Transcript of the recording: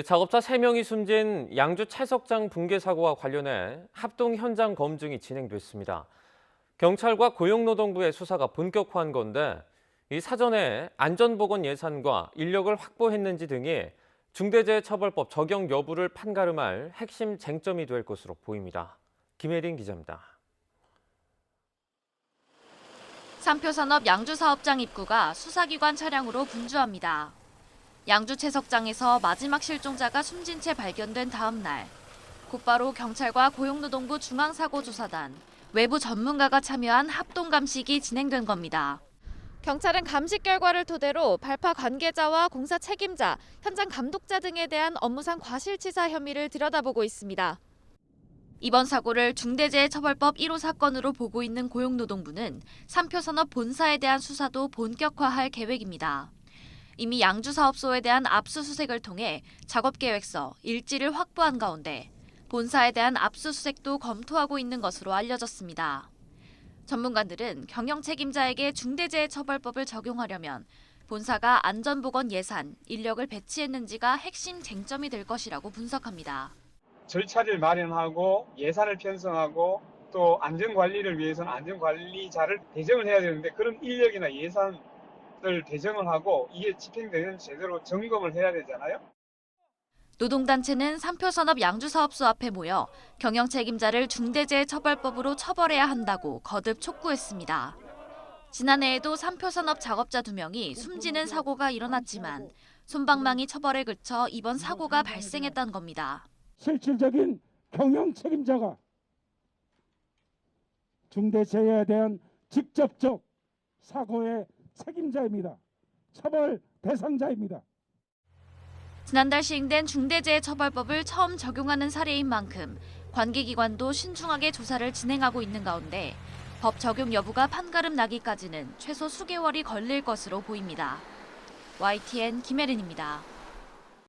작업자 3명이 숨진 양주 채석장 붕괴 사고와 관련해 합동 현장 검증이 진행됐습니다. 경찰과 고용노동부의 수사가 본격화한 건데 이 사전에 안전보건 예산과 인력을 확보했는지 등이 중대재해처벌법 적용 여부를 판가름할 핵심 쟁점이 될 것으로 보입니다. 김혜린 기자입니다. 삼표산업 양주사업장 입구가 수사기관 차량으로 분주합니다. 양주 채석장에서 마지막 실종자가 숨진 채 발견된 다음 날, 곧바로 경찰과 고용노동부 중앙사고조사단, 외부 전문가가 참여한 합동감식이 진행된 겁니다. 경찰은 감식 결과를 토대로 발파 관계자와 공사 책임자, 현장 감독자 등에 대한 업무상 과실치사 혐의를 들여다보고 있습니다. 이번 사고를 중대재해처벌법 1호 사건으로 보고 있는 고용노동부는 삼표산업 본사에 대한 수사도 본격화할 계획입니다. 이미 양주사업소에 대한 압수수색을 통해 작업계획서, 일지를 확보한 가운데 본사에 대한 압수수색도 검토하고 있는 것으로 알려졌습니다. 전문가들은 경영 책임자에게 중대재해처벌법을 적용하려면 본사가 안전보건 예산, 인력을 배치했는지가 핵심 쟁점이 될 것이라고 분석합니다. 절차를 마련하고 예산을 편성하고 또 안전관리를 위해서는 안전관리자를 배정을 해야 되는데 그런 인력이나 예산을 배정을 하고 이게 집행되는 제대로 점검을 해야 되잖아요. 노동단체는 삼표산업 양주사업소 앞에 모여 경영 책임자를 중대재해처벌법으로 처벌해야 한다고 거듭 촉구했습니다. 지난해에도 삼표산업 작업자 2명이 숨지는 사고가 일어났지만 솜방망이 처벌에 그쳐 이번 사고가 발생했다는 겁니다. 실질적인 경영 책임자가 중대재해에 대한 직접적 사고의 책임자입니다. 처벌 대상자입니다. 지난달 시행된 중대재해처벌법을 처음 적용하는 사례인 만큼 관계기관도 신중하게 조사를 진행하고 있는 가운데 법 적용 여부가 판가름 나기까지는 최소 수개월이 걸릴 것으로 보입니다. YTN 김혜린입니다.